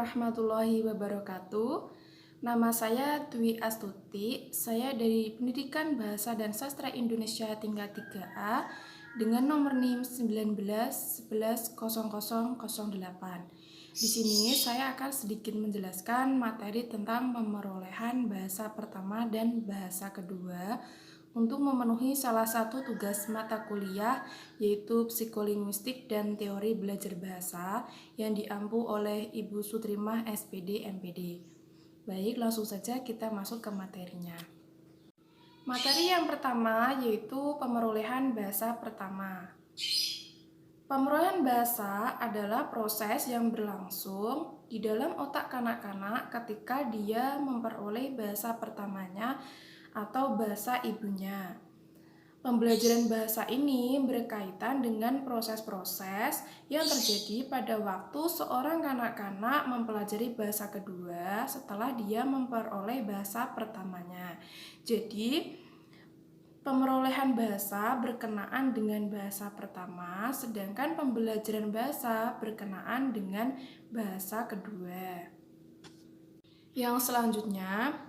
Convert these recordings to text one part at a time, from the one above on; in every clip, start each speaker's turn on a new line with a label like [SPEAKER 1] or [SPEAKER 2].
[SPEAKER 1] warahmatullahi wabarakatuh. Nama saya Dwi Astuti. Saya dari Pendidikan Bahasa dan Sastra Indonesia tingkat 3A dengan nomor NIM 19110008. Di sini saya akan sedikit menjelaskan materi tentang pemerolehan bahasa pertama dan bahasa kedua untuk memenuhi salah satu tugas mata kuliah yaitu psikolinguistik dan teori belajar bahasa yang diampu oleh Ibu Sutrimah SPD MPD. Baik, langsung saja kita masuk ke materinya. Materi yang pertama yaitu pemerolehan bahasa pertama. Pemerolehan bahasa adalah proses yang berlangsung di dalam otak kanak-kanak ketika dia memperoleh bahasa pertamanya atau bahasa ibunya. Pembelajaran bahasa ini berkaitan dengan proses-proses yang terjadi pada waktu seorang kanak-kanak mempelajari bahasa kedua setelah dia memperoleh bahasa pertamanya. Jadi, pemerolehan bahasa berkenaan dengan bahasa pertama, sedangkan pembelajaran bahasa berkenaan dengan bahasa kedua. Yang selanjutnya,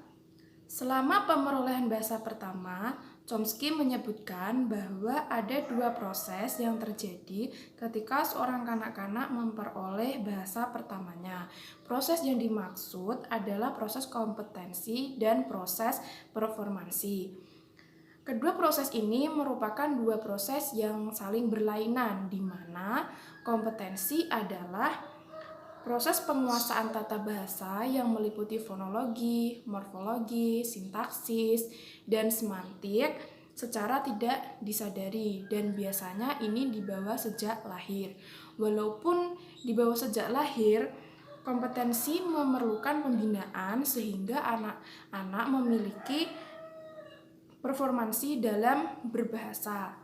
[SPEAKER 1] selama pemerolehan bahasa pertama, Chomsky menyebutkan bahwa ada dua proses yang terjadi ketika seorang kanak-kanak memperoleh bahasa pertamanya. Proses yang dimaksud adalah proses kompetensi dan proses performansi. Kedua proses ini merupakan dua proses yang saling berlainan, di mana kompetensi adalah proses penguasaan tata bahasa yang meliputi fonologi, morfologi, sintaksis, dan semantik secara tidak disadari dan biasanya ini dibawa sejak lahir. Walaupun dibawa sejak lahir, kompetensi memerlukan pembinaan sehingga anak-anak memiliki performansi dalam berbahasa.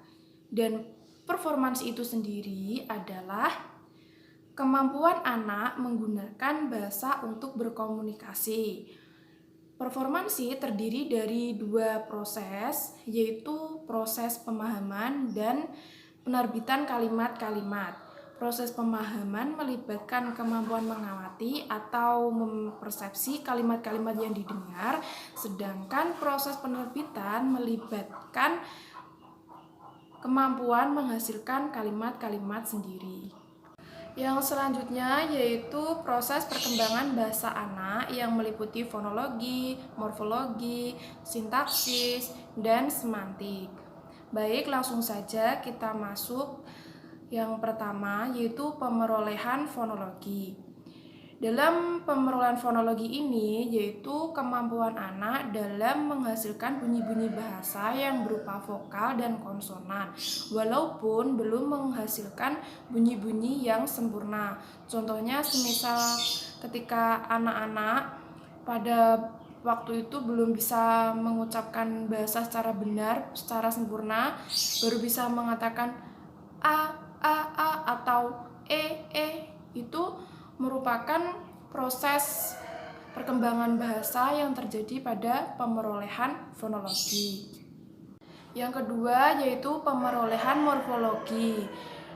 [SPEAKER 1] Dan performansi itu sendiri adalah kemampuan anak menggunakan bahasa untuk berkomunikasi. Performansi terdiri dari dua proses, yaitu proses pemahaman dan penerbitan kalimat-kalimat. Proses pemahaman melibatkan kemampuan mengamati atau mempersepsi kalimat-kalimat yang didengar, sedangkan proses penerbitan melibatkan kemampuan menghasilkan kalimat-kalimat sendiri. Yang selanjutnya yaitu proses perkembangan bahasa anak yang meliputi fonologi, morfologi, sintaksis, dan semantik. Baik, langsung saja kita masuk yang pertama yaitu pemerolehan fonologi. Dalam pemerolehan fonologi ini yaitu kemampuan anak dalam menghasilkan bunyi-bunyi bahasa yang berupa vokal dan konsonan walaupun belum menghasilkan bunyi-bunyi yang sempurna. Contohnya semisal ketika anak-anak pada waktu itu belum bisa mengucapkan bahasa secara benar, secara sempurna, baru bisa mengatakan a atau itu merupakan proses perkembangan bahasa yang terjadi pada pemerolehan fonologi. Yang kedua yaitu pemerolehan morfologi.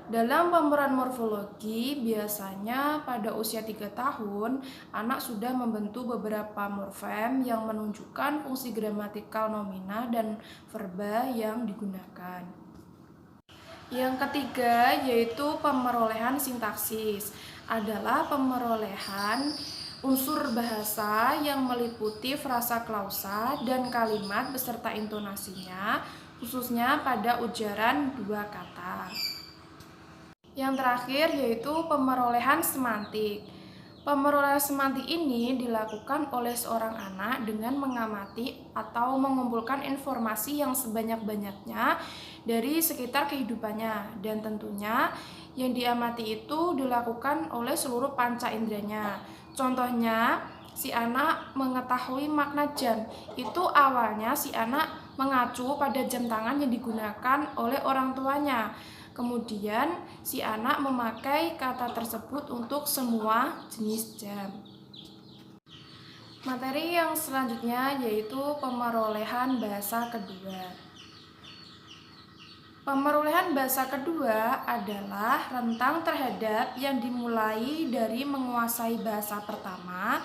[SPEAKER 1] Dalam pemerolehan morfologi, biasanya pada usia 3 tahun, anak sudah membentuk beberapa morfem yang menunjukkan fungsi gramatikal nomina dan verba yang digunakan. Yang ketiga yaitu pemerolehan sintaksis. Adalah pemerolehan unsur bahasa yang meliputi frasa klausa dan kalimat beserta intonasinya, khususnya pada ujaran dua kata. Yang terakhir yaitu pemerolehan semantik. Pemerolehan semantik ini dilakukan oleh seorang anak dengan mengamati atau mengumpulkan informasi yang sebanyak-banyaknya dari sekitar kehidupannya, dan tentunya yang diamati itu dilakukan oleh seluruh panca inderanya. Contohnya, si anak mengetahui makna jam. Itu awalnya si anak mengacu pada jam tangan yang digunakan oleh orang tuanya. Kemudian si anak memakai kata tersebut untuk semua jenis jam. Materi yang selanjutnya yaitu pemerolehan bahasa kedua. Pemerolehan bahasa kedua adalah rentang terhadap yang dimulai dari menguasai bahasa pertama,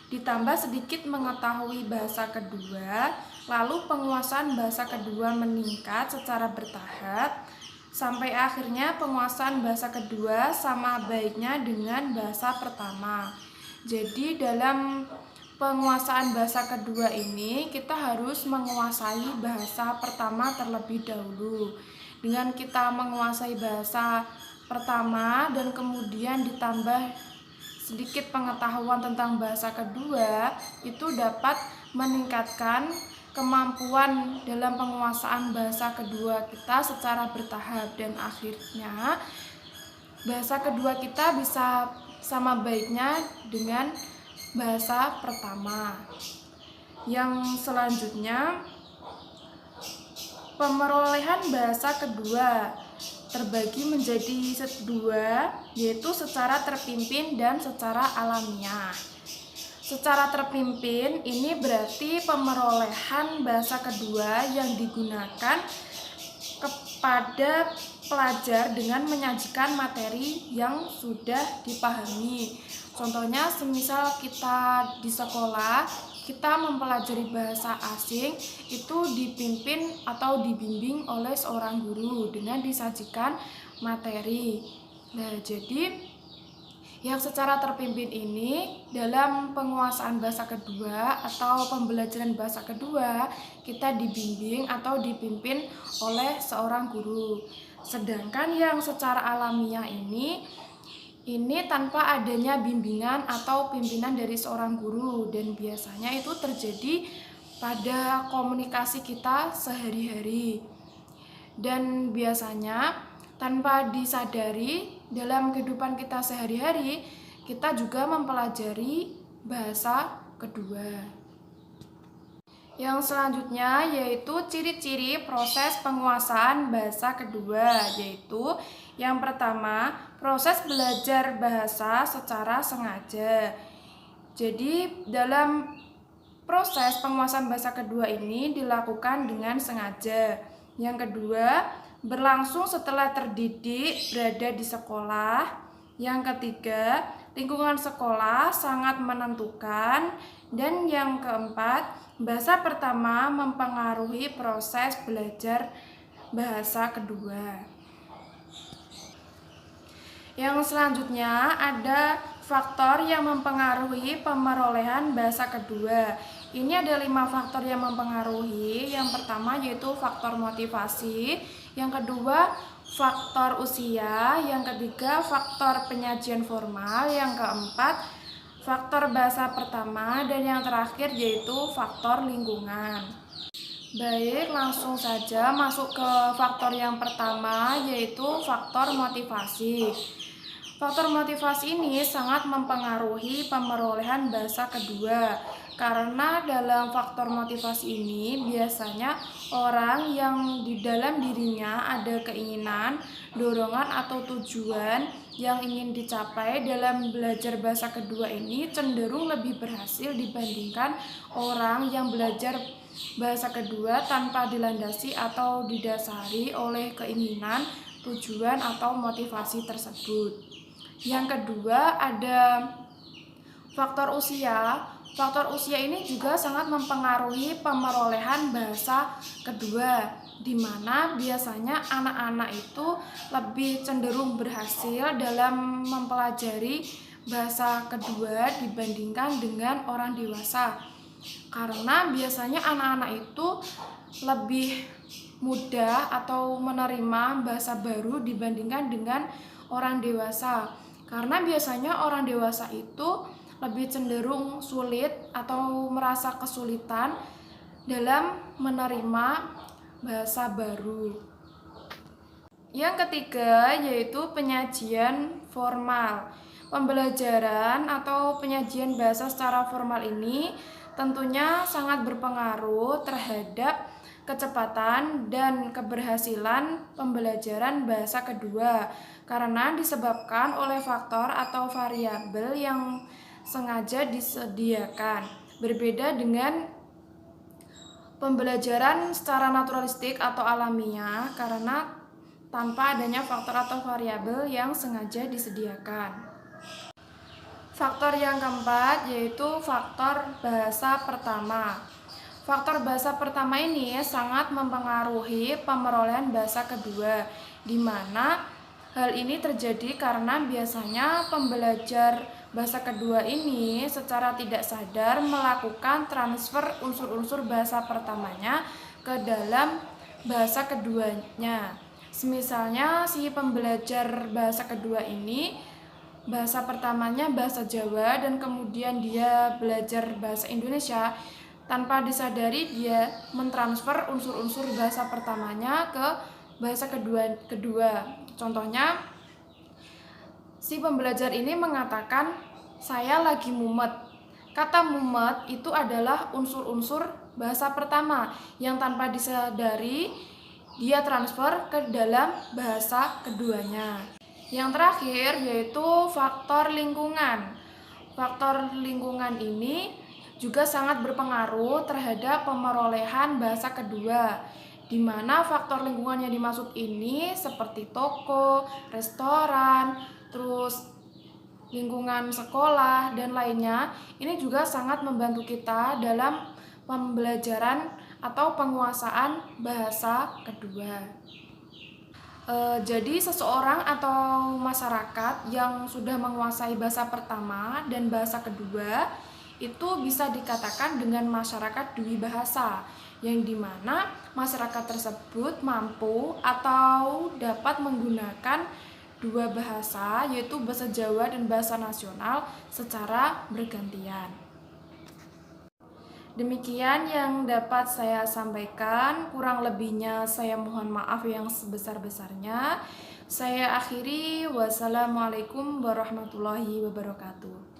[SPEAKER 1] ditambah sedikit mengetahui bahasa kedua, lalu penguasaan bahasa kedua meningkat secara bertahap, sampai akhirnya penguasaan bahasa kedua sama baiknya dengan bahasa pertama. Jadi dalam penguasaan bahasa kedua ini kita harus menguasai bahasa pertama terlebih dahulu. Dengan kita menguasai bahasa pertama dan kemudian ditambah sedikit pengetahuan tentang bahasa kedua, itu dapat meningkatkan kemampuan dalam penguasaan bahasa kedua kita secara bertahap, dan akhirnya bahasa kedua kita bisa sama baiknya dengan bahasa pertama. Yang selanjutnya, pemerolehan bahasa kedua terbagi menjadi dua, yaitu secara terpimpin dan secara alamiah. Secara terpimpin ini berarti pemerolehan bahasa kedua yang digunakan kepada pelajar dengan menyajikan materi yang sudah dipahami. Contohnya, semisal kita di sekolah, kita mempelajari bahasa asing, itu dipimpin atau dibimbing oleh seorang guru dengan disajikan materi. Nah, jadi yang secara terpimpin ini dalam penguasaan bahasa kedua atau pembelajaran bahasa kedua, kita dibimbing atau dipimpin oleh seorang guru. Sedangkan yang secara alamiah ini tanpa adanya bimbingan atau pimpinan dari seorang guru, dan biasanya itu terjadi pada komunikasi kita sehari-hari. Dan biasanya tanpa disadari dalam kehidupan kita sehari-hari, kita juga mempelajari bahasa kedua. Yang selanjutnya yaitu ciri-ciri proses penguasaan bahasa kedua, yaitu yang pertama, proses belajar bahasa secara sengaja. Jadi dalam proses penguasaan bahasa kedua ini dilakukan dengan sengaja. Yang kedua, berlangsung setelah terdidik berada di sekolah. Yang ketiga, lingkungan sekolah sangat menentukan. Dan yang keempat, bahasa pertama mempengaruhi proses belajar bahasa kedua. Yang selanjutnya ada faktor yang mempengaruhi pemerolehan bahasa kedua. Ini ada 5 faktor yang mempengaruhi. Yang pertama yaitu faktor motivasi, yang kedua faktor usia, yang ketiga faktor penyajian formal, yang keempat faktor bahasa pertama, dan yang terakhir yaitu faktor lingkungan. Baik, langsung saja masuk ke faktor yang pertama, yaitu faktor motivasi. Faktor motivasi ini sangat mempengaruhi pemerolehan bahasa kedua, karena dalam faktor motivasi ini biasanya orang yang di dalam dirinya ada keinginan, dorongan atau tujuan yang ingin dicapai dalam belajar bahasa kedua ini cenderung lebih berhasil dibandingkan orang yang belajar bahasa kedua tanpa dilandasi atau didasari oleh keinginan, tujuan atau motivasi tersebut. Yang kedua ada faktor usia. Faktor usia ini juga sangat mempengaruhi pemerolehan bahasa kedua, di mana biasanya anak-anak itu lebih cenderung berhasil dalam mempelajari bahasa kedua dibandingkan dengan orang dewasa. Karena biasanya anak-anak itu lebih mudah atau menerima bahasa baru dibandingkan dengan orang dewasa. Karena biasanya orang dewasa itu lebih cenderung sulit atau merasa kesulitan dalam menerima bahasa baru. Yang ketiga yaitu penyajian formal. Pembelajaran atau penyajian bahasa secara formal ini tentunya sangat berpengaruh terhadap kecepatan dan keberhasilan pembelajaran bahasa kedua, karena disebabkan oleh faktor atau variabel yang sengaja disediakan. Berbeda dengan pembelajaran secara naturalistik atau alamiah, karena tanpa adanya faktor atau variabel yang sengaja disediakan. Faktor yang keempat yaitu faktor bahasa pertama. Faktor bahasa pertama ini sangat mempengaruhi pemerolehan bahasa kedua, di mana hal ini terjadi karena biasanya pembelajar bahasa kedua ini secara tidak sadar melakukan transfer unsur-unsur bahasa pertamanya ke dalam bahasa keduanya. Misalnya si pembelajar bahasa kedua ini bahasa pertamanya bahasa Jawa dan kemudian dia belajar bahasa Indonesia, tanpa disadari dia mentransfer unsur-unsur bahasa pertamanya ke bahasa kedua. Contohnya, si pembelajar ini mengatakan, saya lagi mumet. Kata mumet itu adalah unsur-unsur bahasa pertama yang tanpa disadari dia transfer ke dalam bahasa keduanya. Yang terakhir yaitu faktor lingkungan. Faktor lingkungan ini juga sangat berpengaruh terhadap pemerolehan bahasa kedua, di mana faktor lingkungan yang dimaksud ini seperti toko, restoran, terus lingkungan sekolah, dan lainnya. Ini juga sangat membantu kita dalam pembelajaran atau penguasaan bahasa kedua. Jadi seseorang atau masyarakat yang sudah menguasai bahasa pertama dan bahasa kedua itu bisa dikatakan dengan masyarakat dwibahasa, yang dimana masyarakat tersebut mampu atau dapat menggunakan dua bahasa, yaitu bahasa Jawa dan bahasa nasional secara bergantian. Demikian yang dapat saya sampaikan, kurang lebihnya saya mohon maaf yang sebesar-besarnya. Saya akhiri, wassalamualaikum warahmatullahi wabarakatuh.